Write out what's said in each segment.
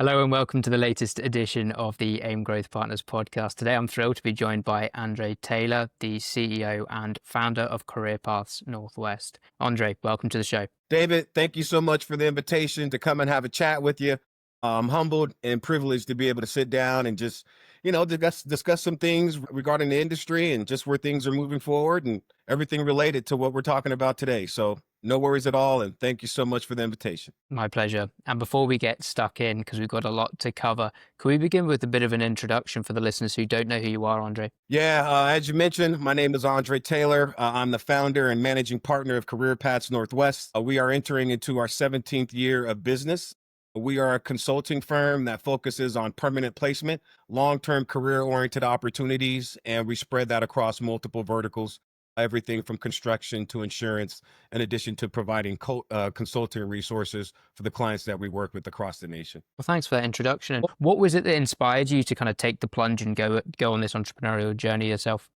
Hello and welcome to the latest edition of the AIM Growth Partners podcast. Today I'm thrilled to be joined by Andre Taylor, the CEO and founder of Career Paths Northwest. Andre, welcome to the show. David, thank you so much for the invitation to come and have a chat with you. I'm humbled and privileged to be able to sit down and just, discuss some things regarding the industry and just where things are moving forward and everything related to what we're talking about today. So no worries at all. And thank you so much for the invitation. My pleasure. And before we get stuck in, because we've got a lot to cover, can we begin with a bit of an introduction for the listeners who don't know who you are, Andre? Yeah, as you mentioned, my name is Andre Taylor. I'm the founder and managing partner of Career Paths Northwest. We are entering into our 17th year of business. We are a consulting firm that focuses on permanent placement, long-term career-oriented opportunities, and we spread that across multiple verticals, everything from construction to insurance, in addition to providing consulting resources for the clients that we work with across the nation. Well, thanks for that introduction. And what was it that inspired you to kind of take the plunge and go on this entrepreneurial journey yourself?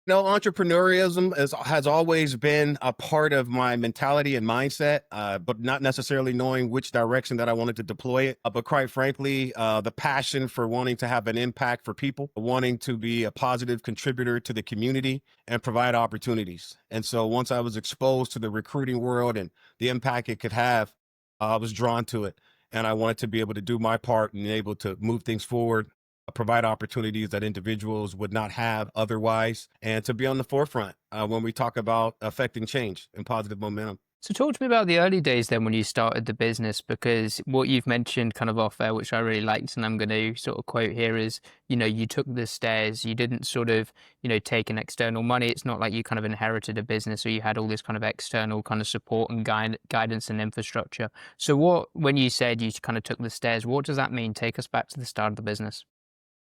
Entrepreneurialism has always been a part of my mentality and mindset, but not necessarily knowing which direction that I wanted to deploy it. But quite frankly, the passion for wanting to have an impact for people, wanting to be a positive contributor to the community and provide opportunities. And so once I was exposed to the recruiting world and the impact it could have, I was drawn to it. And I wanted to be able to do my part and able to move things forward, provide opportunities that individuals would not have otherwise, and to be on the forefront when we talk about affecting change and positive momentum. So talk to me about the early days then when you started the business, because what you've mentioned kind of off air, which I really liked, and I'm going to sort of quote here is, you took the stairs, you didn't sort of, take an external money. It's not like you kind of inherited a business or you had all this kind of external kind of support and guidance and infrastructure. So when you said you kind of took the stairs, what does that mean? Take us back to the start of the business.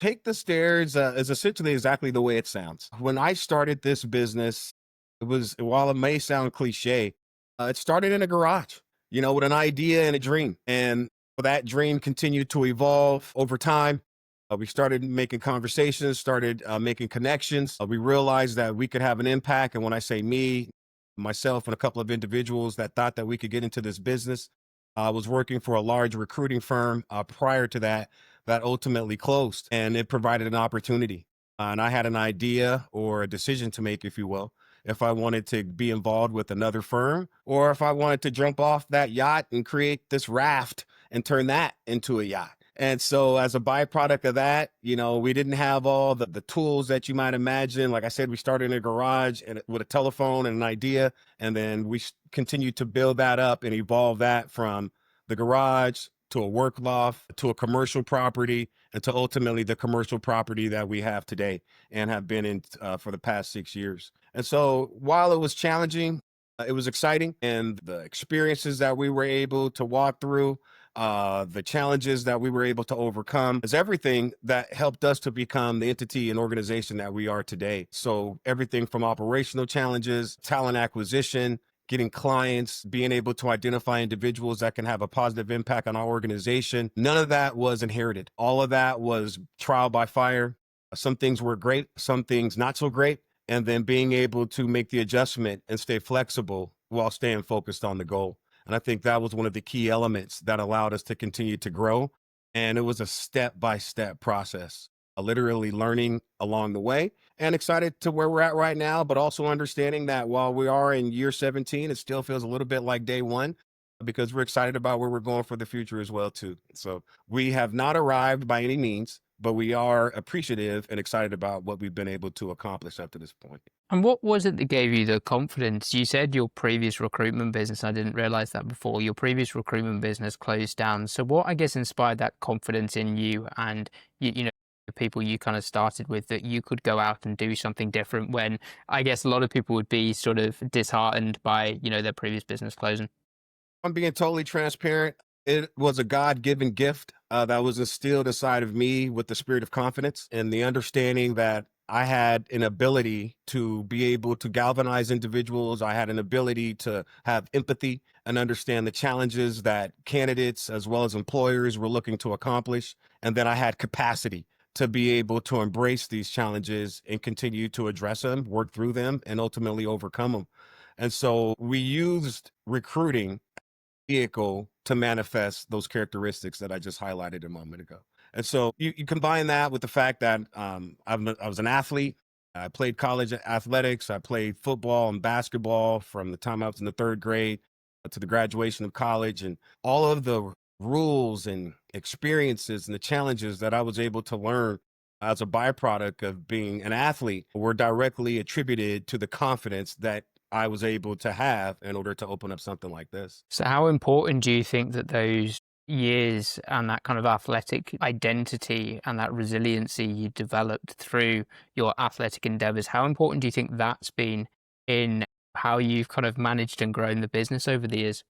Take the stairs is essentially exactly the way it sounds. When I started this business, while it may sound cliche, it started in a garage, with an idea and a dream. And that dream continued to evolve over time. We started making conversations, started making connections. We realized that we could have an impact. And when I say me, myself and a couple of individuals that thought that we could get into this business, I was working for a large recruiting firm prior to that ultimately closed, and it provided an opportunity. And I had an idea or a decision to make, if you will, if I wanted to be involved with another firm or if I wanted to jump off that yacht and create this raft and turn that into a yacht. And so as a byproduct of that, we didn't have all the tools that you might imagine. Like I said, we started in a garage and with a telephone and an idea, and then we continued to build that up and evolve that from the garage to a work loft, to a commercial property, and to ultimately the commercial property that we have today and have been in for the past 6 years. And so while it was challenging, it was exciting. And the experiences that we were able to walk through, the challenges that we were able to overcome is everything that helped us to become the entity and organization that we are today. So everything from operational challenges, talent acquisition, getting clients, being able to identify individuals that can have a positive impact on our organization. None of that was inherited. All of that was trial by fire. Some things were great, some things not so great. And then being able to make the adjustment and stay flexible while staying focused on the goal. And I think that was one of the key elements that allowed us to continue to grow. And it was a step-by-step process, literally learning along the way, and excited to where we're at right now, but also understanding that while we are in year 17, it still feels a little bit like day one because we're excited about where we're going for the future as well, too. So we have not arrived by any means, but we are appreciative and excited about what we've been able to accomplish up to this point. And what was it that gave you the confidence? You said your previous recruitment business, I didn't realize that before, your previous recruitment business closed down. So what, I guess, inspired that confidence in you and, the people you kind of started with, that you could go out and do something different when I guess a lot of people would be sort of disheartened by, their previous business closing? I'm being totally transparent. It was a God-given gift that was instilled inside of me with the spirit of confidence and the understanding that I had an ability to be able to galvanize individuals. I had an ability to have empathy and understand the challenges that candidates as well as employers were looking to accomplish. And then I had capacity to be able to embrace these challenges and continue to address them, work through them, and ultimately overcome them. And so we used recruiting vehicle to manifest those characteristics that I just highlighted a moment ago. And so you combine that with the fact that I was an athlete. I played college athletics. I played football and basketball from the time I was in the third grade to the graduation of college, and all of the rules and experiences and the challenges that I was able to learn as a byproduct of being an athlete were directly attributed to the confidence that I was able to have in order to open up something like this. So how important do you think that those years and that kind of athletic identity and that resiliency you developed through your athletic endeavors, how important do you think that's been in how you've kind of managed and grown the business over the years?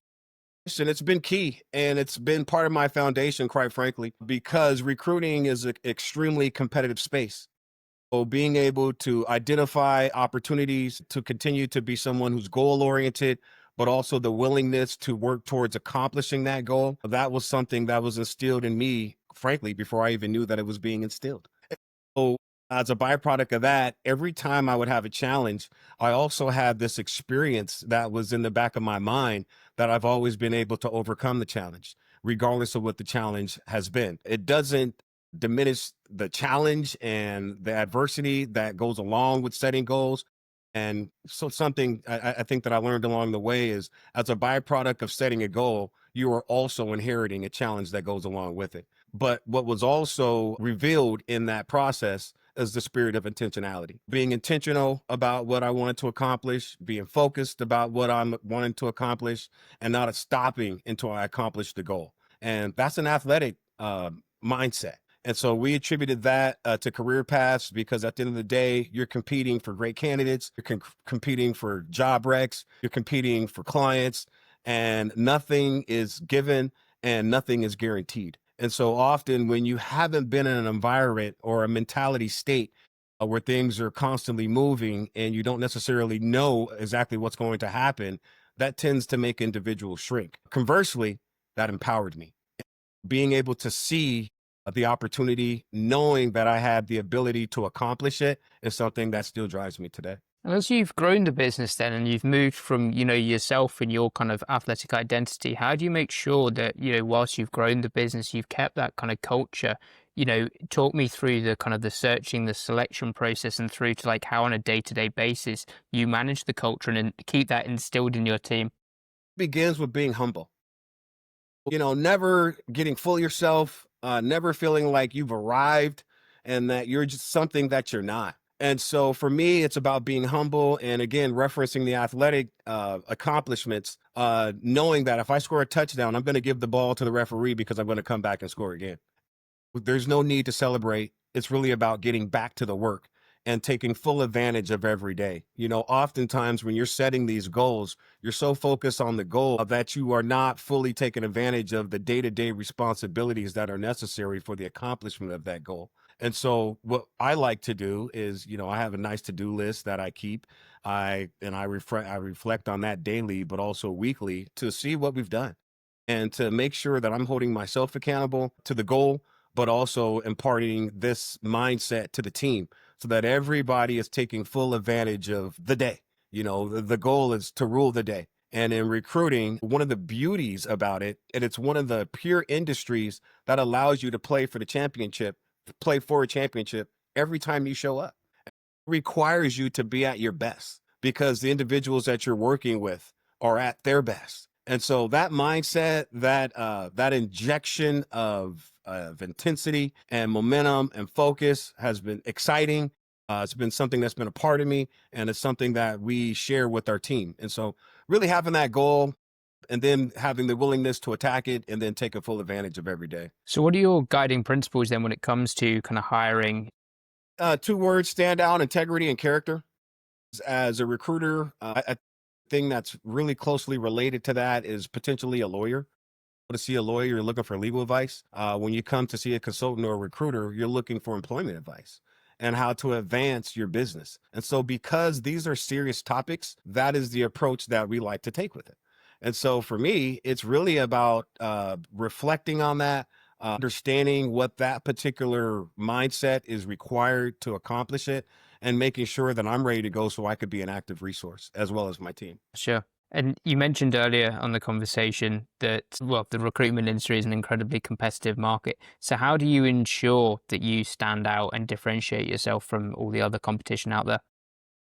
And it's been key and it's been part of my foundation, quite frankly, because recruiting is an extremely competitive space. So being able to identify opportunities to continue to be someone who's goal oriented, but also the willingness to work towards accomplishing that goal, that was something that was instilled in me, frankly, before I even knew that it was being instilled. So, as a byproduct of that, every time I would have a challenge, I also had this experience that was in the back of my mind that I've always been able to overcome the challenge, regardless of what the challenge has been. It doesn't diminish the challenge and the adversity that goes along with setting goals. And so, something I think that I learned along the way is as a byproduct of setting a goal, you are also inheriting a challenge that goes along with it. But what was also revealed in that process is the spirit of intentionality, being intentional about what I wanted to accomplish, being focused about what I'm wanting to accomplish, and not stopping until I accomplish the goal. And that's an athletic mindset. And so we attributed that to career paths because at the end of the day, you're competing for great candidates, you're competing for job recs, you're competing for clients, and nothing is given and nothing is guaranteed. And so often when you haven't been in an environment or a mentality state where things are constantly moving and you don't necessarily know exactly what's going to happen, that tends to make individuals shrink. Conversely, that empowered me. Being able to see the opportunity, knowing that I had the ability to accomplish it is something that still drives me today. And as you've grown the business then and you've moved from, yourself and your kind of athletic identity, how do you make sure that, whilst you've grown the business, you've kept that kind of culture? Talk me through the kind of the searching, the selection process and through to like how on a day-to-day basis you manage the culture and keep that instilled in your team. Begins with being humble. Never getting full of yourself, never feeling like you've arrived and that you're just something that you're not. And so for me, it's about being humble and again, referencing the athletic accomplishments, knowing that if I score a touchdown, I'm going to give the ball to the referee because I'm going to come back and score again. There's no need to celebrate. It's really about getting back to the work and taking full advantage of every day. Oftentimes when you're setting these goals, you're so focused on the goal that you are not fully taking advantage of the day-to-day responsibilities that are necessary for the accomplishment of that goal. And so what I like to do is, I have a nice to-do list that I keep. I reflect on that daily, but also weekly to see what we've done and to make sure that I'm holding myself accountable to the goal, but also imparting this mindset to the team so that everybody is taking full advantage of the day. The goal is to rule the day. And in recruiting, one of the beauties about it, and it's one of the pure industries that allows you to play for the championship, play for a championship every time you show up requires you to be at your best because the individuals that you're working with are at their best. And so that mindset, that injection of intensity and momentum and focus has been exciting. It's been something that's been a part of me, and it's something that we share with our team. And so, really having that goal, and then having the willingness to attack it, and then take a full advantage of every day. So what are your guiding principles then when it comes to kind of hiring? Two words stand out: integrity and character. As a recruiter, a thing that's really closely related to that is potentially a lawyer. To see a lawyer, you're looking for legal advice. When you come to see a consultant or a recruiter, you're looking for employment advice and how to advance your business. And so, because these are serious topics, that is the approach that we like to take with it. And so, for me, it's really about reflecting on that, understanding what that particular mindset is required to accomplish it, and making sure that I'm ready to go so I could be an active resource as well as my team. Sure. And you mentioned earlier on the conversation that, well, the recruitment industry is an incredibly competitive market. So, how do you ensure that you stand out and differentiate yourself from all the other competition out there?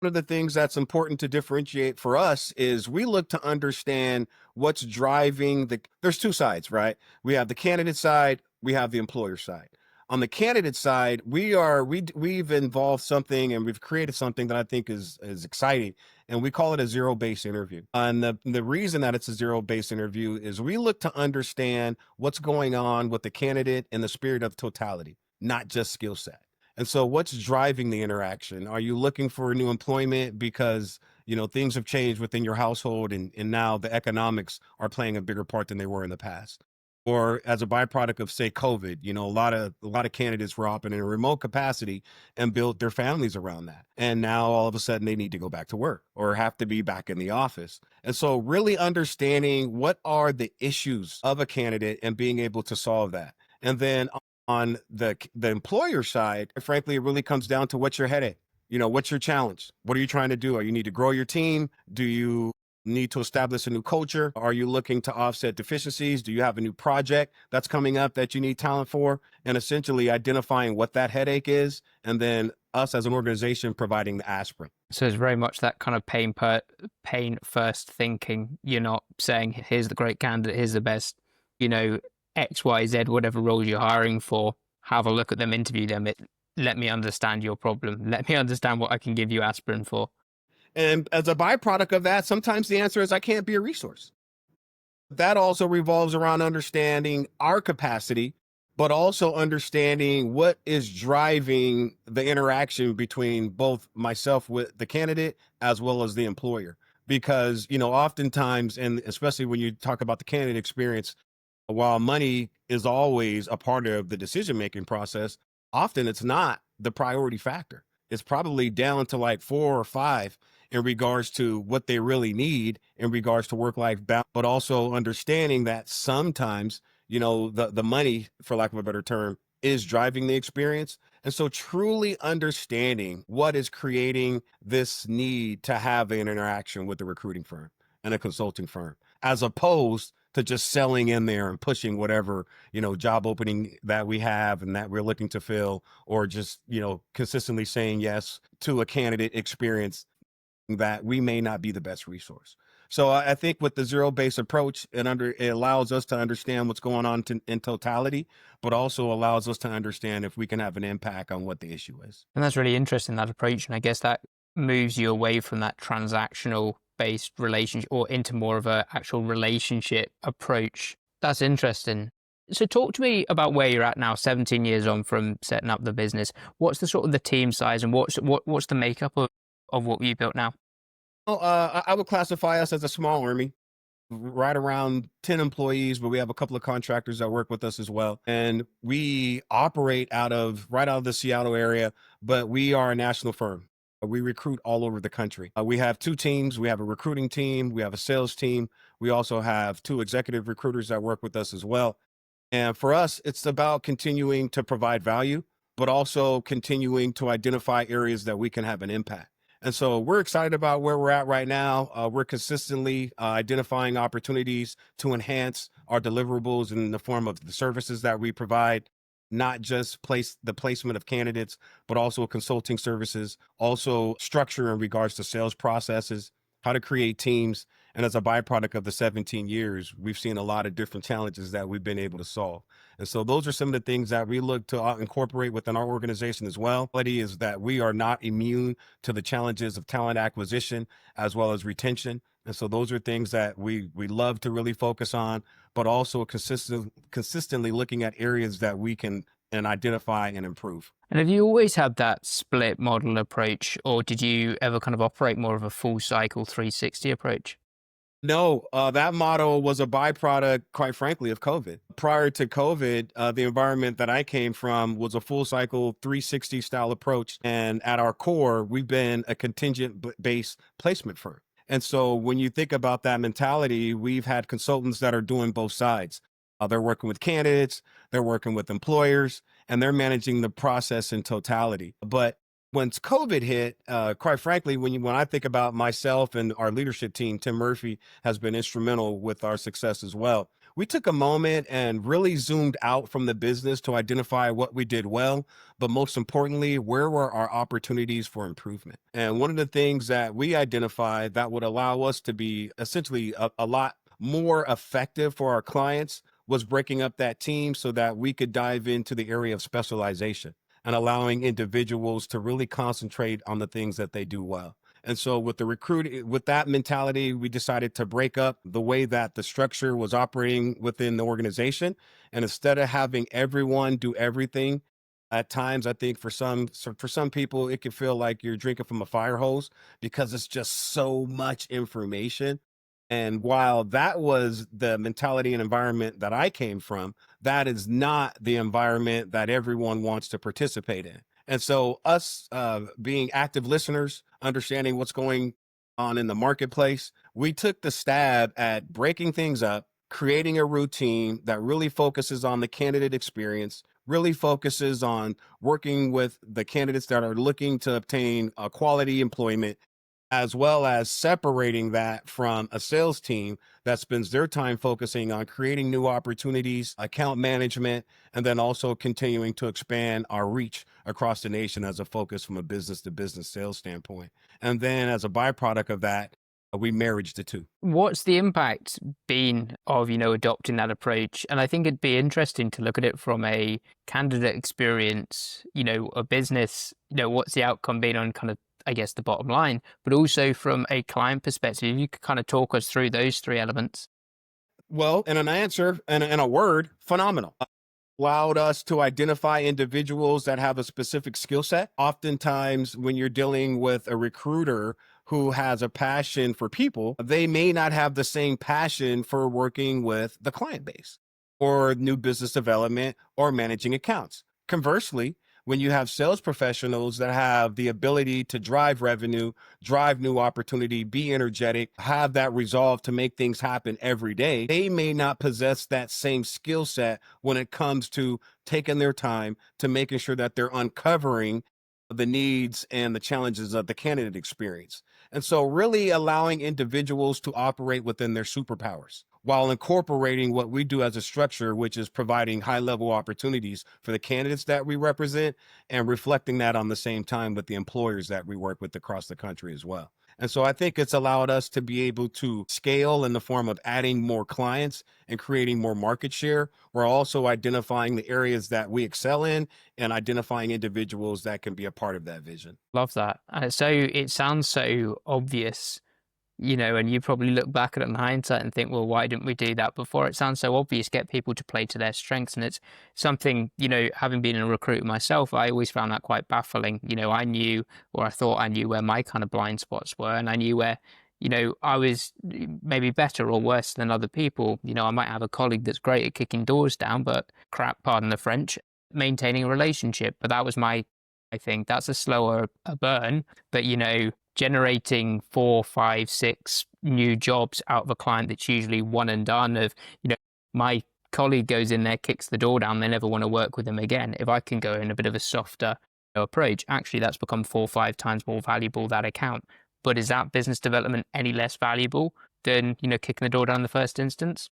One of the things that's important to differentiate for us is we look to understand what's driving there's two sides, right? We have the candidate side, we have the employer side. On the candidate side, we've involved something and we've created something that I think is exciting, and we call it a zero base interview. And the reason that it's a zero base interview is we look to understand what's going on with the candidate in the spirit of totality, not just skill set. And so what's driving the interaction? Are you looking for new employment because, things have changed within your household and now the economics are playing a bigger part than they were in the past? Or as a byproduct of, say, COVID, a lot of candidates were operating in a remote capacity and built their families around that. And now all of a sudden they need to go back to work or have to be back in the office. And so really understanding what are the issues of a candidate and being able to solve that. And then on the employer side, frankly, it really comes down to what's your headache. What's your challenge? What are you trying to do? Are you need to grow your team? Do you need to establish a new culture? Are you looking to offset deficiencies? Do you have a new project that's coming up that you need talent for? And essentially identifying what that headache is, and then us as an organization providing the aspirin. So it's very much that kind of pain first thinking. You're not saying, here's the great candidate, here's the best, you know, X, Y, Z, whatever roles you're hiring for. Have a look at them, interview them. Let me understand your problem. Let me understand what I can give you aspirin for. And as a byproduct of that, sometimes the answer is I can't be a resource. That also revolves around understanding our capacity, but also understanding what is driving the interaction between both myself with the candidate as well as the employer. Because, oftentimes, and especially when you talk about the candidate experience, while money is always a part of the decision making process, often it's not the priority factor. It's probably down to like four or five in regards to what they really need in regards to work life balance, but also understanding that sometimes, the money, for lack of a better term, is driving the experience. And so truly understanding what is creating this need to have an interaction with the recruiting firm and a consulting firm, as opposed to just selling in there and pushing whatever, job opening that we have and that we're looking to fill, or just, consistently saying yes to a candidate experience that we may not be the best resource. So I think with the zero base approach, it allows us to understand what's going on in totality, but also allows us to understand if we can have an impact on what the issue is. And that's really interesting, that approach. And I guess that moves you away from that transactional based relationship or into more of a actual relationship approach. That's interesting. So talk to me about where you're at now, 17 years on from setting up the business. What's the sort of the team size and what's the makeup of what you built now? Well, I would classify us as a small army, right around 10 employees, but we have a couple of contractors that work with us as well. And we operate right out of the Seattle area, but we are a national firm. We recruit all over the country. We have two teams. We have a recruiting team. We have a sales team. We also have two executive recruiters that work with us as well. And for us, it's about continuing to provide value, but also continuing to identify areas that we can have an impact. And so we're excited about where we're at right now. We're consistently identifying opportunities to enhance our deliverables in the form of the services that we provide, not just the placement of candidates, but also consulting services, also structure in regards to sales processes, how to create teams. And as a byproduct of the 17 years, we've seen a lot of different challenges that we've been able to solve. And so those are some of the things that we look to incorporate within our organization as well. The reality is that we are not immune to the challenges of talent acquisition as well as retention. And so those are things that we love to really focus on, but also consistently looking at areas that we can and identify and improve. And have you always had that split model approach, or did you ever kind of operate more of a full cycle 360 approach? No, that model was a byproduct, quite frankly, of COVID. Prior to COVID, the environment that I came from was a full cycle 360 style approach. And at our core, we've been a contingent based placement firm. And so when you think about that mentality, we've had consultants that are doing both sides. They're working with candidates, they're working with employers, and they're managing the process in totality. But Once COVID hit, quite frankly, when I think about myself and our leadership team, Tim Murphy has been instrumental with our success as well. We took a moment and really zoomed out from the business to identify what we did well, but most importantly, where were our opportunities for improvement? And one of the things that we identified that would allow us to be essentially a lot more effective for our clients was breaking up that team so that we could dive into the area of specialization and allowing individuals to really concentrate on the things that they do well. And so with that mentality, we decided to break up the way that the structure was operating within the organization. And instead of having everyone do everything, at times I think for some people it can feel like you're drinking from a fire hose because it's just so much information. And while that was the mentality and environment that I came from, that is not the environment that everyone wants to participate in. And so, us being active listeners, understanding what's going on in the marketplace, we took the stab at breaking things up, creating a routine that really focuses on the candidate experience, really focuses on working with the candidates that are looking to obtain quality employment, as well as separating that from a sales team that spends their time focusing on creating new opportunities, account management, and then also continuing to expand our reach across the nation as a focus from a business to business sales standpoint. And then as a byproduct of that, we married the two. What's the impact been of, adopting that approach? And I think it'd be interesting to look at it from a candidate experience, a business, what's the outcome been on kind of, I guess, the bottom line, but also from a client perspective. You could kind of talk us through those three elements. Well, in an answer and in a word, phenomenal. Allowed us to identify individuals that have a specific skill set. Oftentimes, when you're dealing with a recruiter who has a passion for people, they may not have the same passion for working with the client base or new business development or managing accounts. Conversely, when you have sales professionals that have the ability to drive revenue, drive new opportunity, be energetic, have that resolve to make things happen every day, they may not possess that same skill set when it comes to taking their time to making sure that they're uncovering the needs and the challenges of the candidate experience. And so, really allowing individuals to operate within their superpowers while incorporating what we do as a structure, which is providing high level opportunities for the candidates that we represent and reflecting that on the same time with the employers that we work with across the country as well. And so I think it's allowed us to be able to scale in the form of adding more clients and creating more market share. We're also identifying the areas that we excel in and identifying individuals that can be a part of that vision. Love that. So it sounds so obvious, and you probably look back at it in hindsight and think, well, why didn't we do that before? It sounds so obvious, get people to play to their strengths. And it's something, having been a recruiter myself, I always found that quite baffling. I knew, or I thought I knew where my kind of blind spots were, and I knew where, I was maybe better or worse than other people. I might have a colleague that's great at kicking doors down, but crap, pardon the French, maintaining a relationship. But that was I think that's a slower burn, but generating 4, 5, 6 new jobs out of a client that's usually one and done of, my colleague goes in there, kicks the door down, they never want to work with them again. If I can go in a bit of a softer approach, actually that's become 4 or 5 times more valuable, that account. But is that business development any less valuable than, kicking the door down in the first instance?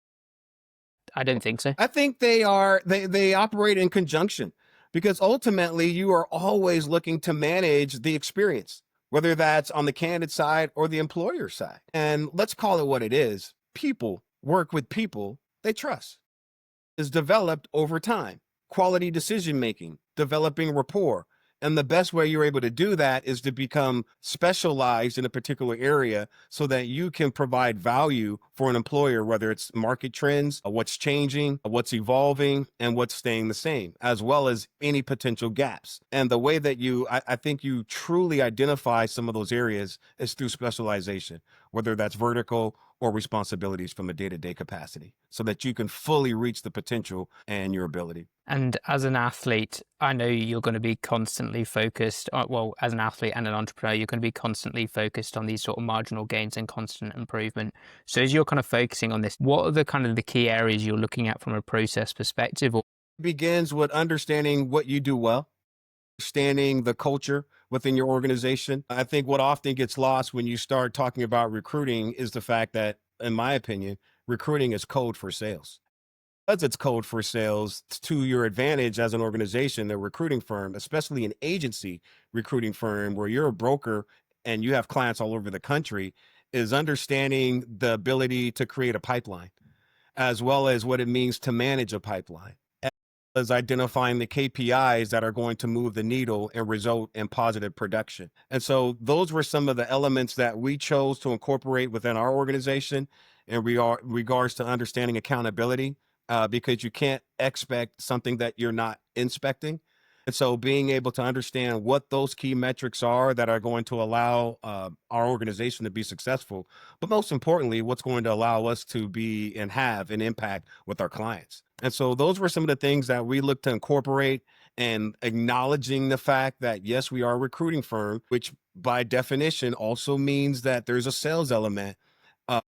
I don't think so. I think they operate in conjunction because ultimately you are always looking to manage the experience, whether that's on the candidate side or the employer side. And let's call it what it is. People work with people they trust. Is developed over time. Quality decision making, developing rapport. And the best way you're able to do that is to become specialized in a particular area so that you can provide value for an employer, whether it's market trends, what's changing, what's evolving, and what's staying the same, as well as any potential gaps. And the way that I think you truly identify some of those areas is through specialization, whether that's vertical or responsibilities from a day-to-day capacity so that you can fully reach the potential and your ability. And as an athlete, I know you're going to be constantly focused, well, as an athlete and an entrepreneur, you're going to be constantly focused on these sort of marginal gains and constant improvement. So as you're kind of focusing on this, what are the kind of the key areas you're looking at from a process perspective? It begins with understanding what you do well, understanding the culture within your organization. I think what often gets lost when you start talking about recruiting is the fact that, in my opinion, recruiting is code for sales. Because it's code for sales, it's to your advantage as an organization, a recruiting firm, especially an agency recruiting firm where you're a broker and you have clients all over the country, is understanding the ability to create a pipeline as well as what it means to manage a pipeline, as identifying the KPIs that are going to move the needle and result in positive production. And so those were some of the elements that we chose to incorporate within our organization in regards to understanding accountability, because you can't expect something that you're not inspecting. And so being able to understand what those key metrics are that are going to allow our organization to be successful, but most importantly, what's going to allow us to be and have an impact with our clients. And so those were some of the things that we look to incorporate, and acknowledging the fact that, yes, we are a recruiting firm, which by definition also means that there's a sales element. Uh,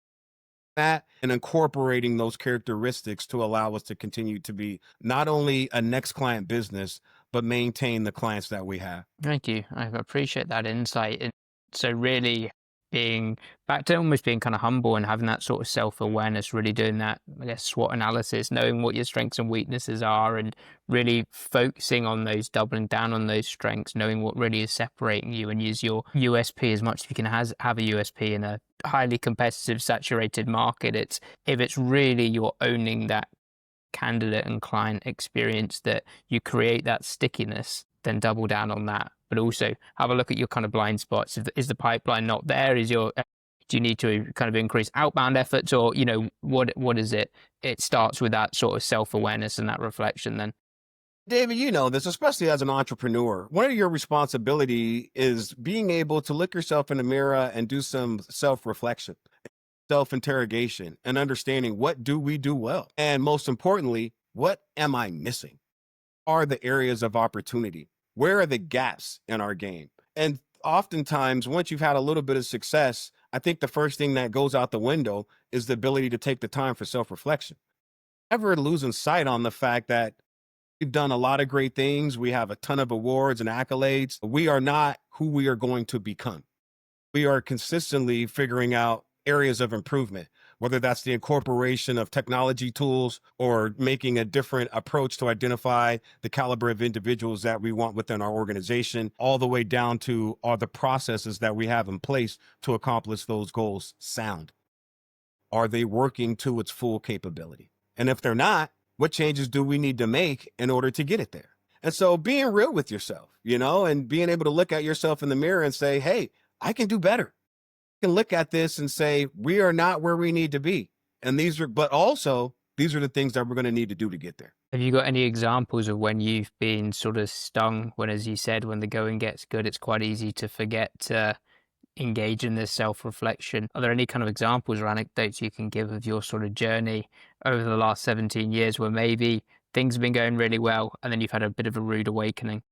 that and incorporating those characteristics to allow us to continue to be not only a next client business, but maintain the clients that we have. Thank you. I appreciate that insight. And so really being back to almost being kind of humble and having that sort of self-awareness, really doing that, I guess, SWOT analysis, knowing what your strengths and weaknesses are and really focusing on those, doubling down on those strengths, knowing what really is separating you and use your USP as much as you can have a USP in a highly competitive, saturated market. It's if it's really you're owning that candidate and client experience that you create that stickiness, then double down on that. But also have a look at your kind of blind spots. Is the pipeline not there? Do you need to kind of increase outbound efforts, or what is it? It starts with that sort of self-awareness and that reflection then. David, you know this, especially as an entrepreneur. One of your responsibility is being able to look yourself in the mirror and do some self-reflection, self-interrogation, and understanding what do we do well? And most importantly, what am I missing? Are the areas of opportunity? Where are the gaps in our game? And oftentimes, once you've had a little bit of success, I think the first thing that goes out the window is the ability to take the time for self-reflection. Never losing sight on the fact that we've done a lot of great things. We have a ton of awards and accolades. We are not who we are going to become. We are consistently figuring out areas of improvement, whether that's the incorporation of technology tools or making a different approach to identify the caliber of individuals that we want within our organization, all the way down to are the processes that we have in place to accomplish those goals sound? Are they working to its full capability? And if they're not, what changes do we need to make in order to get it there? And so being real with yourself, and being able to look at yourself in the mirror and say, hey, I can do better. Can look at this and say, we are not where we need to be. And but also these are the things that we're going to need to do to get there. Have you got any examples of when you've been sort of stung when, as you said, when the going gets good, it's quite easy to forget to engage in this self-reflection? Are there any kind of examples or anecdotes you can give of your sort of journey over the last 17 years where maybe things have been going really well and then you've had a bit of a rude awakening?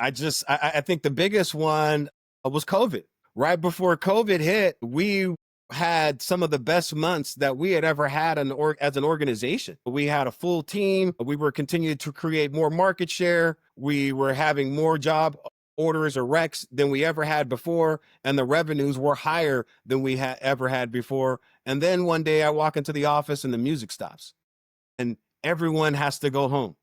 I think the biggest one was COVID. Right before COVID hit, we had some of the best months that we had ever had as an organization. We had a full team. We were continuing to create more market share. We were having more job orders or recs than we ever had before. And the revenues were higher than we had ever had before. And then one day I walk into the office and the music stops and everyone has to go home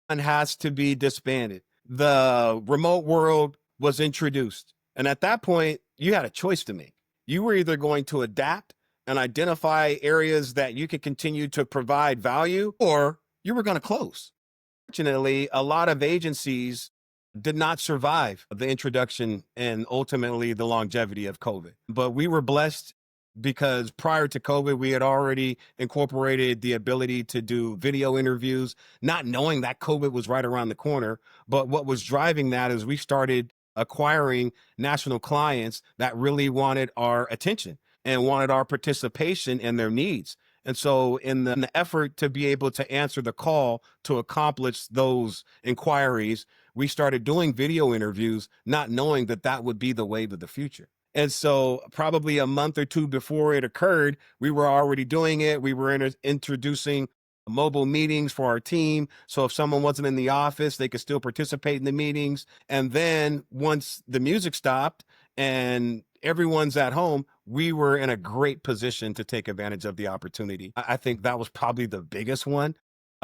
and has to be disbanded. The remote world was introduced. And at that point, you had a choice to make. You were either going to adapt and identify areas that you could continue to provide value, or you were going to close. Fortunately, a lot of agencies did not survive the introduction and ultimately the longevity of COVID. But we were blessed because prior to COVID, we had already incorporated the ability to do video interviews, not knowing that COVID was right around the corner. But what was driving that is we started acquiring national clients that really wanted our attention and wanted our participation in their needs. And so in the effort to be able to answer the call to accomplish those inquiries, we started doing video interviews, not knowing that that would be the wave of the future. And so probably a month or two before it occurred, we were already doing it. We were introducing mobile meetings for our team. So if someone wasn't in the office, they could still participate in the meetings. And then once the music stopped and everyone's at home, we were in a great position to take advantage of the opportunity. I think that was probably the biggest one,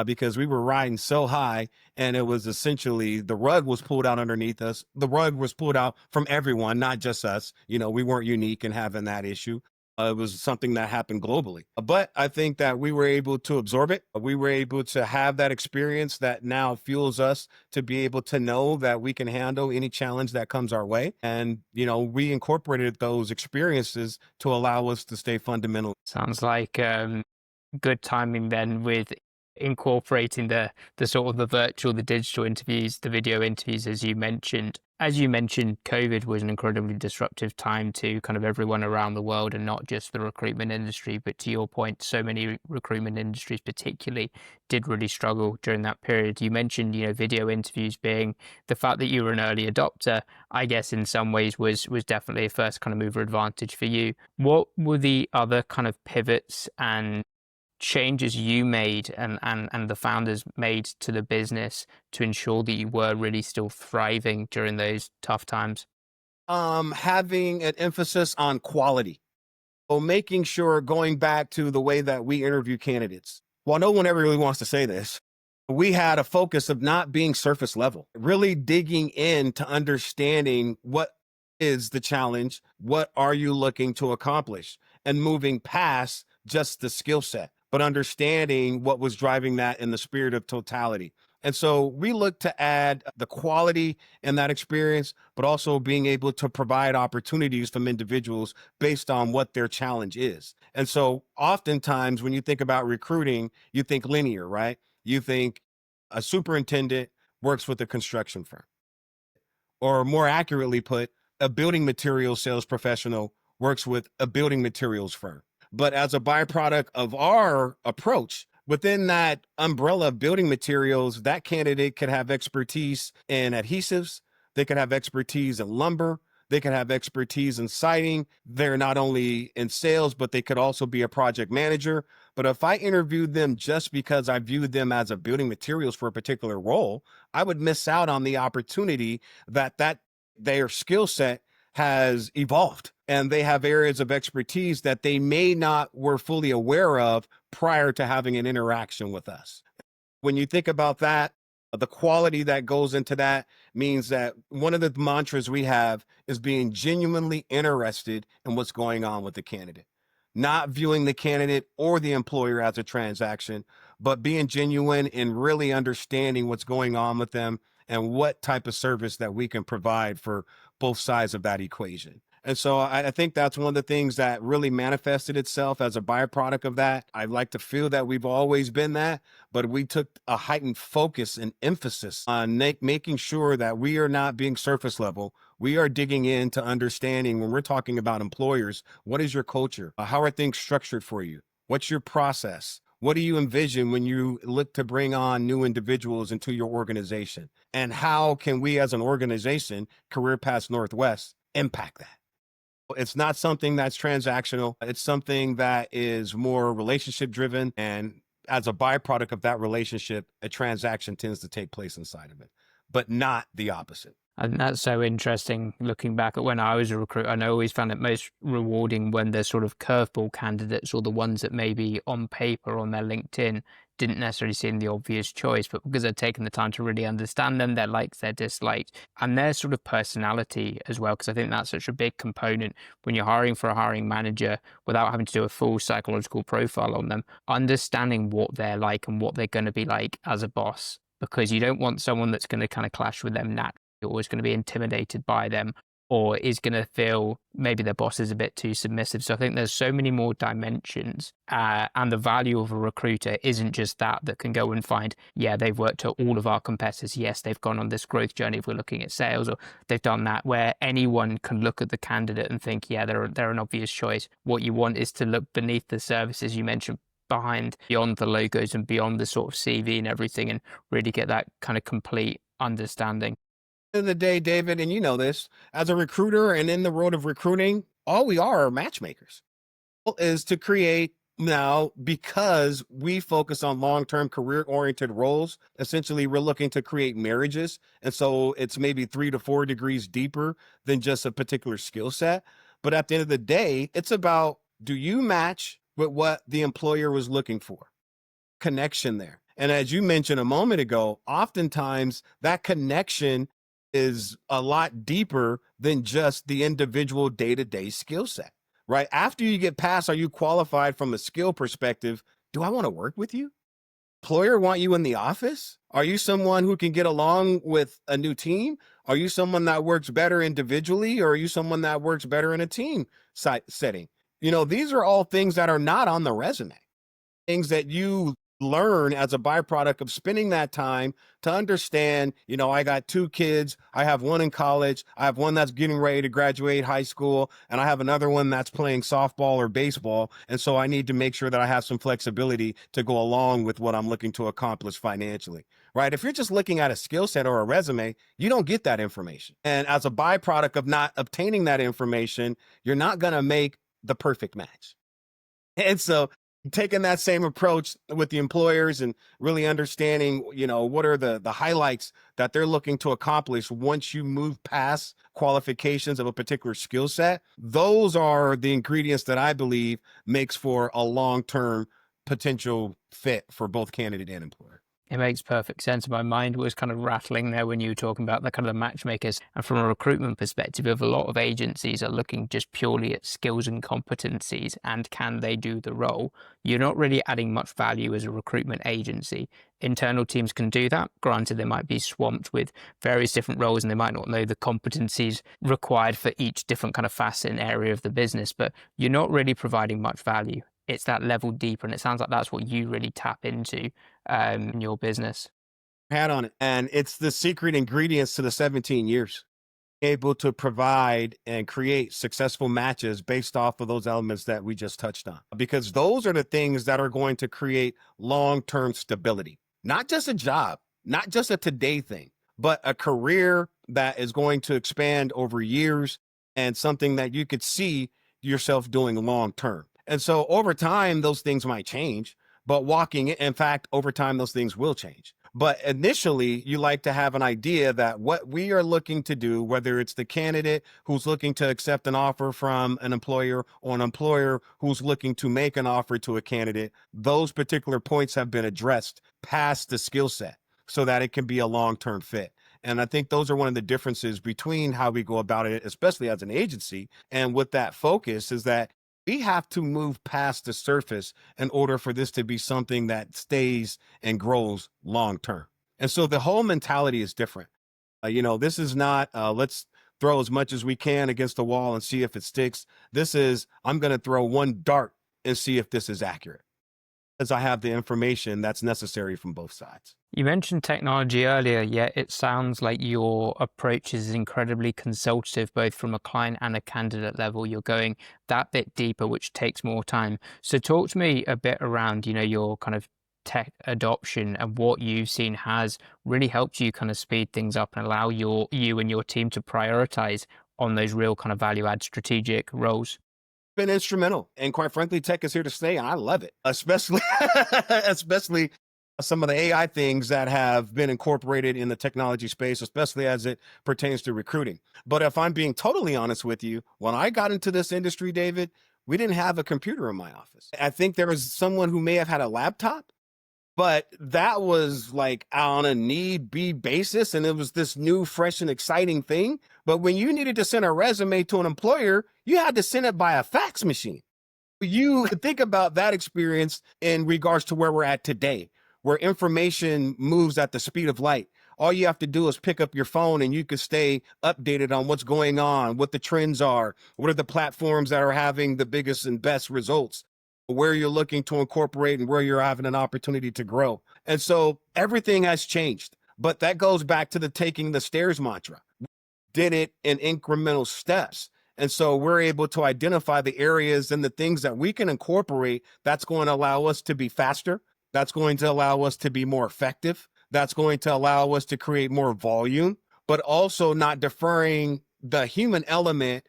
because we were riding so high, and it was essentially the rug was pulled out underneath us. The rug was pulled out from everyone, not just us. We weren't unique in having that issue. It was something that happened globally. But I think that we were able to absorb it. We were able to have that experience that now fuels us to be able to know that we can handle any challenge that comes our way. And, we incorporated those experiences to allow us to stay fundamental. Sounds like good timing then with incorporating the sort of the virtual, the digital interviews, the video interviews, as you mentioned. As you mentioned, COVID was an incredibly disruptive time to kind of everyone around the world, and not just the recruitment industry. But to your point, so many recruitment industries particularly did really struggle during that period. You mentioned, video interviews being the fact that you were an early adopter, I guess in some ways was definitely a first kind of mover advantage for you. What were the other kind of pivots and changes you made and the founders made to the business to ensure that you were really still thriving during those tough times? Having an emphasis on quality. So making sure, going back to the way that we interview candidates, while no one ever really wants to say this, we had a focus of not being surface level, really digging into understanding what is the challenge, what are you looking to accomplish, and moving past just the skill set, but understanding what was driving that in the spirit of totality. And so we look to add the quality in that experience, but also being able to provide opportunities from individuals based on what their challenge is. And so oftentimes when you think about recruiting, you think linear, right? You think a superintendent works with a construction firm, or more accurately put, a building materials sales professional works with a building materials firm. But as a byproduct of our approach, within that umbrella of building materials, that candidate could have expertise in adhesives, they could have expertise in lumber, they could have expertise in siding. They're not only in sales, but they could also be a project manager. But if I interviewed them just because I viewed them as a building materials for a particular role, I would miss out on the opportunity that their skill set has evolved, and they have areas of expertise that they may not were fully aware of prior to having an interaction with us. When you think about that, the quality that goes into that means that one of the mantras we have is being genuinely interested in what's going on with the candidate, not viewing the candidate or the employer as a transaction, but being genuine and really understanding what's going on with them and what type of service that we can provide for both sides of that equation. And so I think that's one of the things that really manifested itself as a byproduct of that. I like to feel that we've always been that, but we took a heightened focus and emphasis on making sure that we are not being surface level. We are digging into understanding when we're talking about employers, what is your culture? How are things structured for you? What's your process? What do you envision when you look to bring on new individuals into your organization? And how can we as an organization, Career Paths Northwest, impact that? It's not something that's transactional. It's something that is more relationship driven. And as a byproduct of that relationship, a transaction tends to take place inside of it, but not the opposite. And that's so interesting looking back at when I was a recruiter. And I always found it most rewarding when there's sort of curveball candidates, or the ones that maybe on paper on their LinkedIn didn't necessarily seem the obvious choice, but because they've taken the time to really understand them, their likes, their dislikes, and their sort of personality as well. Because I think that's such a big component when you're hiring for a hiring manager without having to do a full psychological profile on them, understanding what they're like and what they're going to be like as a boss. Because you don't want someone that's going to kind of clash with them naturally, or is going to be intimidated by them, or is going to feel maybe their boss is a bit too submissive. So I think there's so many more dimensions, and the value of a recruiter isn't just that can go and find, yeah, they've worked at all of our competitors. Yes, they've gone on this growth journey if we're looking at sales, or they've done that, where anyone can look at the candidate and think, yeah, they're an obvious choice. What you want is to look beneath the services you mentioned, behind, beyond the logos and beyond the sort of CV and everything, and really get that kind of complete understanding. Of the day, David, and you know this, as a recruiter and in the world of recruiting, all we are matchmakers. Is to create Now, because we focus on long-term career-oriented roles, essentially we're looking to create marriages. And so it's maybe 3 to 4 degrees deeper than just a particular skill set. But at the end of the day, it's about, do you match with what the employer was looking for? Connection there. And as you mentioned a moment ago, oftentimes that connection is a lot deeper than just the individual day-to-day skill set, right? After you get past, are you qualified from a skill perspective? Do I want to work with you? Employer want you in the office? Are you someone who can get along with a new team? Are you someone that works better individually, or are you someone that works better in a team setting? These are all things that are not on the resume, things that you learn as a byproduct of spending that time to understand, I got 2 kids. I have one in college. I have one that's getting ready to graduate high school, and I have another one that's playing softball or baseball. And so I need to make sure that I have some flexibility to go along with what I'm looking to accomplish financially, right? If you're just looking at a skill set or a resume, you don't get that information. And as a byproduct of not obtaining that information, you're not going to make the perfect match. And so taking that same approach with the employers and really understanding, what are the highlights that they're looking to accomplish once you move past qualifications of a particular skill set, those are the ingredients that I believe makes for a long-term potential fit for both candidate and employer. It makes perfect sense. My mind was kind of rattling there when you were talking about the kind of the matchmakers. And from a recruitment perspective, if a lot of agencies are looking just purely at skills and competencies and can they do the role, you're not really adding much value as a recruitment agency. Internal teams can do that. Granted, they might be swamped with various different roles and they might not know the competencies required for each different kind of facet and area of the business, but you're not really providing much value. It's that level deeper. And it sounds like that's what you really tap into in your business. Hat on it. And it's the secret ingredients to the 17 years, able to provide and create successful matches based off of those elements that we just touched on. Because those are the things that are going to create long-term stability, not just a job, not just a today thing, but a career that is going to expand over years and something that you could see yourself doing long-term. And so over time, those things might change, but in fact, over time, those things will change. But initially, you like to have an idea that what we are looking to do, whether it's the candidate who's looking to accept an offer from an employer or an employer who's looking to make an offer to a candidate, those particular points have been addressed past the skill set so that it can be a long-term fit. And I think those are one of the differences between how we go about it, especially as an agency. And with that focus is that we have to move past the surface in order for this to be something that stays and grows long term. And so the whole mentality is different. This is not, let's throw as much as we can against the wall and see if it sticks. This is, I'm going to throw one dart and see if this is accurate, as I have the information that's necessary from both sides. You mentioned technology earlier, yet it sounds like your approach is incredibly consultative, both from a client and a candidate level. You're going that bit deeper, which takes more time. So talk to me a bit around, your kind of tech adoption and what you've seen has really helped you kind of speed things up and allow you and your team to prioritize on those real kind of value add strategic roles. Been instrumental, and quite frankly, tech is here to stay, and I love it, especially especially some of the AI things that have been incorporated in the technology space, especially as it pertains to recruiting. But if I'm being totally honest with you, when I got into this industry, David, we didn't have a computer in my office. I think there was someone who may have had a laptop, but that was like on a need be basis. And it was this new, fresh, and exciting thing. But when you needed to send a resume to an employer, you had to send it by a fax machine. You think about that experience in regards to where we're at today, where information moves at the speed of light. All you have to do is pick up your phone and you can stay updated on what's going on, what the trends are, what are the platforms that are having the biggest and best results, where you're looking to incorporate and where you're having an opportunity to grow. And so everything has changed. But that goes back to the taking the stairs mantra. Did it in incremental steps. And so we're able to identify the areas and the things that we can incorporate that's going to allow us to be faster. That's going to allow us to be more effective. That's going to allow us to create more volume, but also not deferring the human element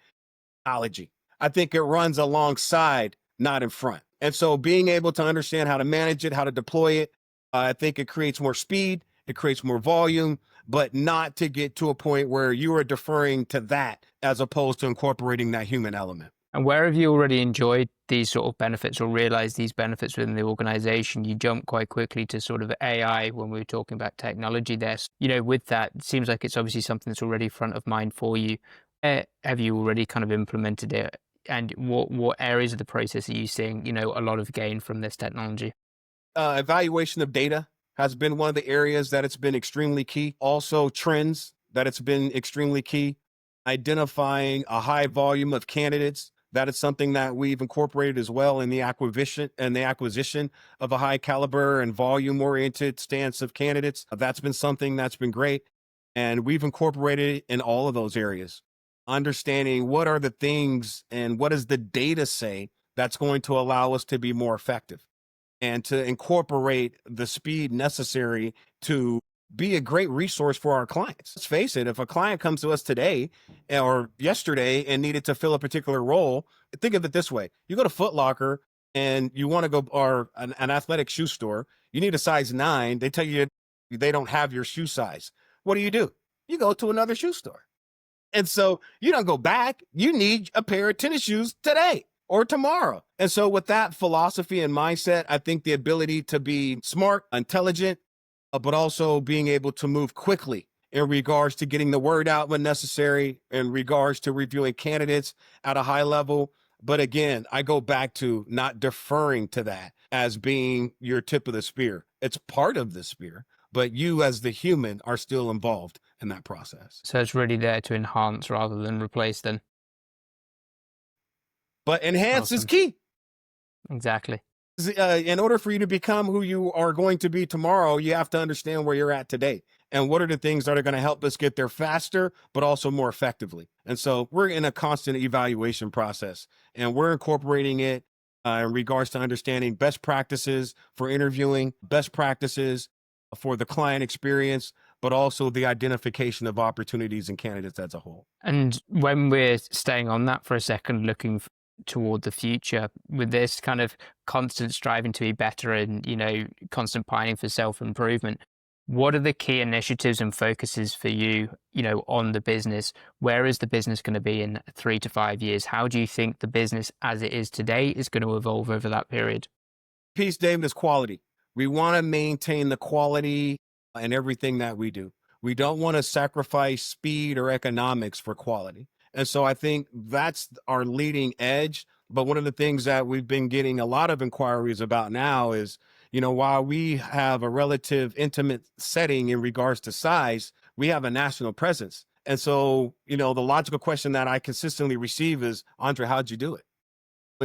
technology. I think it runs alongside, not in front. And so being able to understand how to manage it, how to deploy it, I think it creates more speed, it creates more volume, but not to get to a point where you are deferring to that as opposed to incorporating that human element. And where have you already enjoyed these sort of benefits or realized these benefits within the organization? You jump quite quickly to sort of AI when we were talking about technology there. With that, it seems like it's obviously something that's already front of mind for you. Have you already kind of implemented it? And what areas of the process are you seeing, a lot of gain from this technology? Evaluation of data has been one of the areas that it's been extremely key. Also, trends that it's been extremely key. Identifying a high volume of candidates. That is something that we've incorporated as well in the acquisition of a high caliber and volume oriented stance of candidates. That's been something that's been great. And we've incorporated it in all of those areas. Understanding what are the things and what does the data say that's going to allow us to be more effective and to incorporate the speed necessary to be a great resource for our clients. Let's face it, if a client comes to us today or yesterday and needed to fill a particular role, think of it this way. You go to Foot Locker and you want to go, or an athletic shoe store, you need a size 9. They tell you they don't have your shoe size. What do? You go to another shoe store. And so you don't go back. You need a pair of tennis shoes today or tomorrow. And so with that philosophy and mindset, I think the ability to be smart, intelligent, but also being able to move quickly in regards to getting the word out when necessary, in regards to reviewing candidates at a high level. But again, I go back to not deferring to that as being your tip of the spear. It's part of the spear, but you as the human are still involved in that process. So it's really there to enhance rather than replace then. But enhance is Awesome. key. Exactly. In order for you to become who you are going to be tomorrow, you have to understand where you're at today and what are the things that are going to help us get there faster, but also more effectively. And so we're in a constant evaluation process and we're incorporating it in regards to understanding best practices for interviewing, best practices for the client experience, but also the identification of opportunities and candidates as a whole. And when we're staying on that for a second, looking toward the future with this kind of constant striving to be better and, constant pining for self-improvement, what are the key initiatives and focuses for you, on the business? Where is the business going to be in 3 to 5 years? How do you think the business as it is today is going to evolve over that period? Piece, David, is quality. We want to maintain the quality in everything that we do. We don't want to sacrifice speed or economics for quality. And so I think that's our leading edge. But one of the things that we've been getting a lot of inquiries about now is, while we have a relative intimate setting in regards to size, we have a national presence. And so, the logical question that I consistently receive is, Andre, how'd you do it?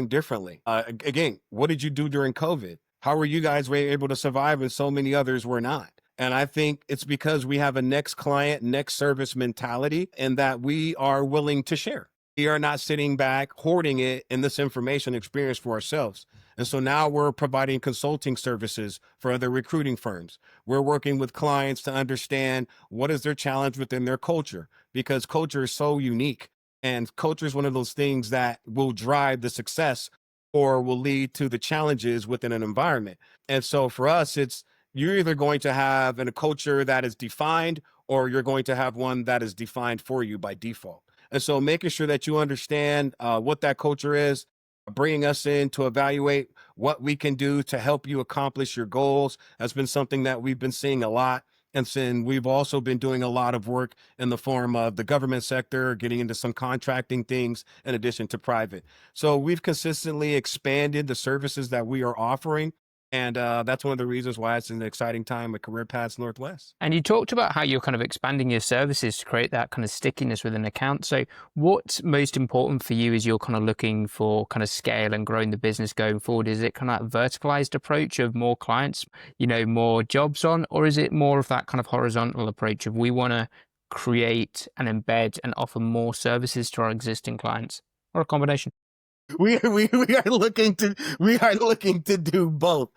Differently. Again, what did you do during COVID? How were you guys able to survive and so many others were not? And I think it's because we have a next client, next service mentality, and that we are willing to share. We are not sitting back hoarding it in this information experience for ourselves. And so now we're providing consulting services for other recruiting firms. We're working with clients to understand what is their challenge within their culture, because culture is so unique. And culture is one of those things that will drive the success or will lead to the challenges within an environment. And so for us, it's you're either going to have a culture that is defined or you're going to have one that is defined for you by default. And so making sure that you understand what that culture is, bringing us in to evaluate what we can do to help you accomplish your goals has been something that we've been seeing a lot. And then we've also been doing a lot of work in the form of the government sector, getting into some contracting things in addition to private. So we've consistently expanded the services that we are offering. And that's one of the reasons why it's an exciting time at Career Paths Northwest. And you talked about how you're kind of expanding your services to create that kind of stickiness with an account. So what's most important for you as you're kind of looking for kind of scale and growing the business going forward? Is it kind of that verticalized approach of more clients, more jobs on, or is it more of that kind of horizontal approach of we want to create and embed and offer more services to our existing clients, or a combination? We are looking to do both.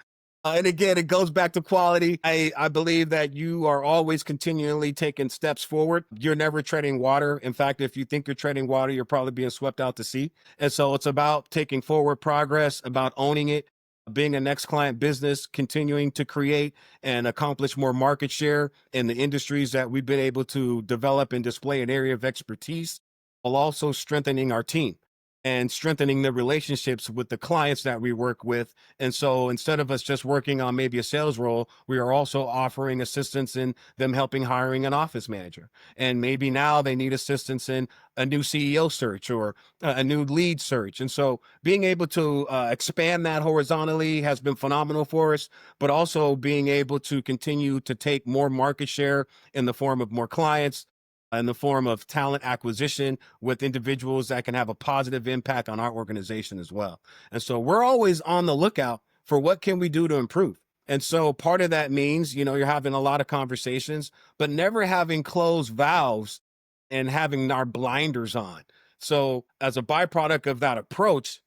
And again, it goes back to quality. I believe that you are always continually taking steps forward. You're never treading water. In fact, if you think you're treading water, you're probably being swept out to sea. And so it's about taking forward progress, about owning it, being a next client business, continuing to create and accomplish more market share in the industries that we've been able to develop and display an area of expertise, while also strengthening our team and strengthening the relationships with the clients that we work with. And so instead of us just working on maybe a sales role, we are also offering assistance in them helping hiring an office manager. And maybe now they need assistance in a new CEO search or a new lead search. And so being able to expand that horizontally has been phenomenal for us, but also being able to continue to take more market share in the form of more clients, in the form of talent acquisition with individuals that can have a positive impact on our organization as well. And so we're always on the lookout for what can we do to improve. And so part of that means, you're having a lot of conversations, but never having closed valves and having our blinders on. So as a byproduct of that approach,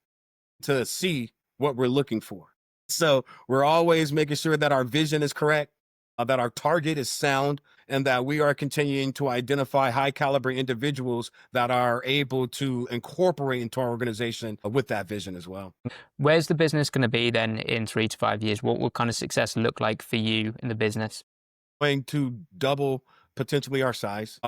to see what we're looking for. So we're always making sure that our vision is correct, that our target is sound, and that we are continuing to identify high caliber individuals that are able to incorporate into our organization with that vision as well. Where's the business going to be then in 3 to 5 years? What will kind of success look like for you in the business? Going to double potentially our size,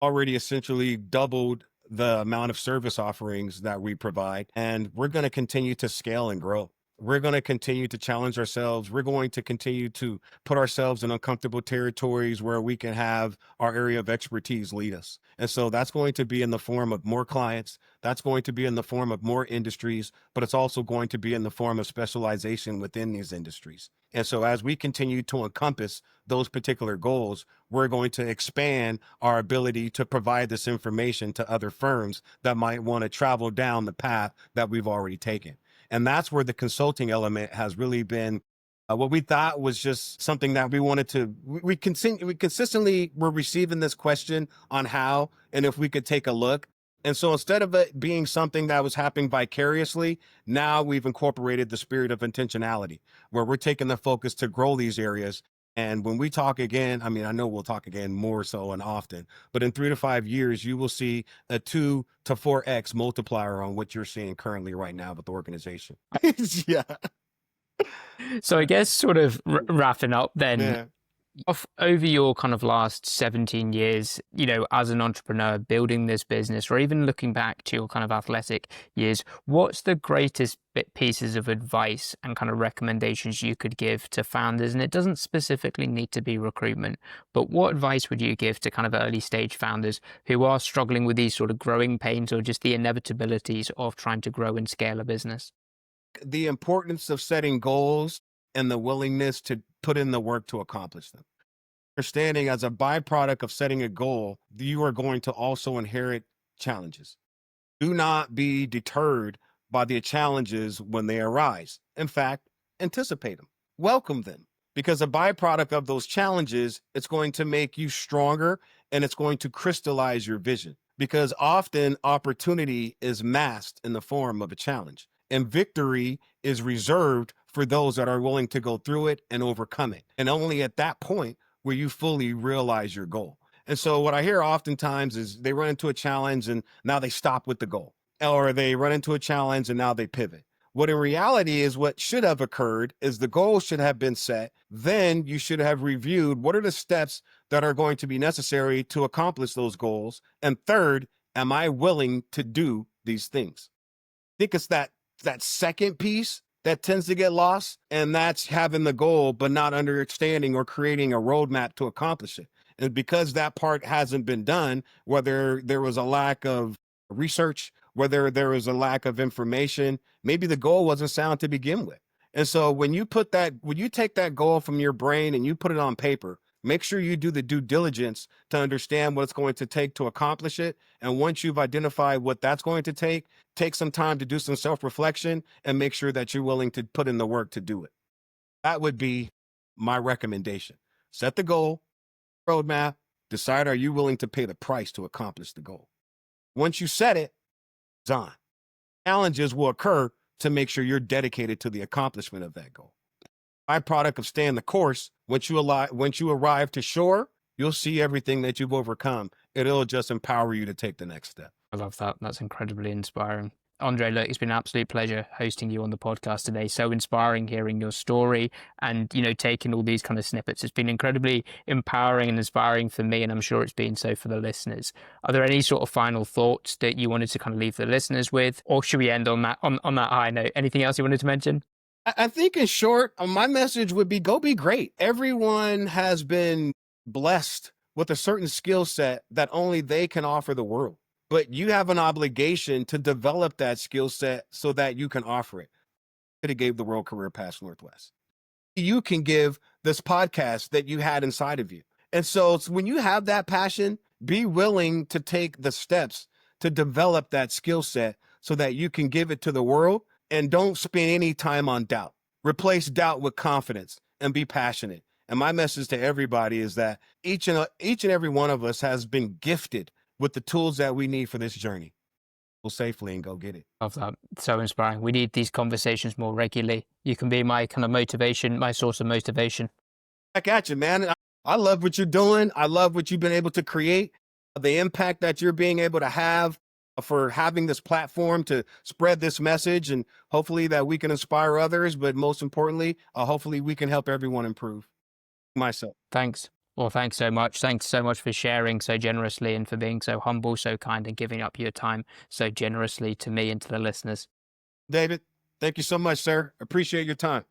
already essentially doubled the amount of service offerings that we provide. And we're going to continue to scale and grow. We're going to continue to challenge ourselves. We're going to continue to put ourselves in uncomfortable territories where we can have our area of expertise lead us. And so that's going to be in the form of more clients. That's going to be in the form of more industries, but it's also going to be in the form of specialization within these industries. And so as we continue to encompass those particular goals, we're going to expand our ability to provide this information to other firms that might want to travel down the path that we've already taken. And that's where the consulting element has really been what we thought was just something that we wanted to, we consistently were receiving this question on how and if we could take a look. And so instead of it being something that was happening vicariously, now we've incorporated the spirit of intentionality where we're taking the focus to grow these areas. And when we talk again, I mean, I know we'll talk again more so and often, but in 3 to 5 years, you will see a 2 to 4x multiplier on what you're seeing currently right now with the organization. Yeah. So I guess sort of wrapping up then, Yeah. off over your kind of last 17 years, as an entrepreneur building this business, or even looking back to your kind of athletic years, what's the greatest pieces of advice and kind of recommendations you could give to founders? And it doesn't specifically need to be recruitment, but what advice would you give to kind of early stage founders who are struggling with these sort of growing pains or just the inevitabilities of trying to grow and scale a business? The importance of setting goals and the willingness to put in the work to accomplish them. Understanding as a byproduct of setting a goal, you are going to also inherit challenges. Do not be deterred by the challenges when they arise. In fact, anticipate them, welcome them, because a byproduct of those challenges, it's going to make you stronger and it's going to crystallize your vision. Because often opportunity is masked in the form of a challenge, and victory is reserved for those that are willing to go through it and overcome it. And only at that point will you fully realize your goal. And so what I hear oftentimes is they run into a challenge and now they stop with the goal, or they run into a challenge and now they pivot. What in reality is what should have occurred is the goal should have been set. Then you should have reviewed what are the steps that are going to be necessary to accomplish those goals. And third, am I willing to do these things? I think it's that second piece that tends to get lost, and that's having the goal but not understanding or creating a roadmap to accomplish it. And because that part hasn't been done, whether there was a lack of research, whether there was a lack of information, maybe the goal wasn't sound to begin with. And so when you take that goal from your brain and you put it on paper, make sure you do the due diligence to understand what it's going to take to accomplish it. And once you've identified what that's going to take some time to do some self-reflection and make sure that you're willing to put in the work to do it. That would be my recommendation. Set the goal, roadmap, decide, are you willing to pay the price to accomplish the goal? Once you set it, it's on. Challenges will occur to make sure you're dedicated to the accomplishment of that goal. Byproduct of staying the course, once you arrive to shore, you'll see everything that you've overcome. It'll just empower you to take the next step. I love that. That's incredibly inspiring. Andre, look, it's been an absolute pleasure hosting you on the podcast today. So inspiring hearing your story and, taking all these kind of snippets. It's been incredibly empowering and inspiring for me, and I'm sure it's been so for the listeners. Are there any sort of final thoughts that you wanted to kind of leave the listeners with? Or should we end on that high note? Anything else you wanted to mention? I think in short, my message would be go be great. Everyone has been blessed with a certain skill set that only they can offer the world. But you have an obligation to develop that skill set so that you can offer it. Could have gave the World Career Path Northwest. You can give this podcast that you had inside of you. And so when you have that passion, be willing to take the steps to develop that skill set so that you can give it to the world, and don't spend any time on doubt. Replace doubt with confidence and be passionate. And my message to everybody is that each and every one of us has been gifted with the tools that we need for this journey. Go safely and go get it. Love that. So inspiring. We need these conversations more regularly. You can be my kind of motivation, my source of motivation. Back at you, man. I love what you're doing. I love what you've been able to create, the impact that you're being able to have for having this platform to spread this message, and hopefully that we can inspire others. But most importantly, hopefully we can help everyone improve. Myself. Thanks. Well, thanks so much. Thanks so much for sharing so generously and for being so humble, so kind, and giving up your time so generously to me and to the listeners. David, thank you so much, sir. Appreciate your time.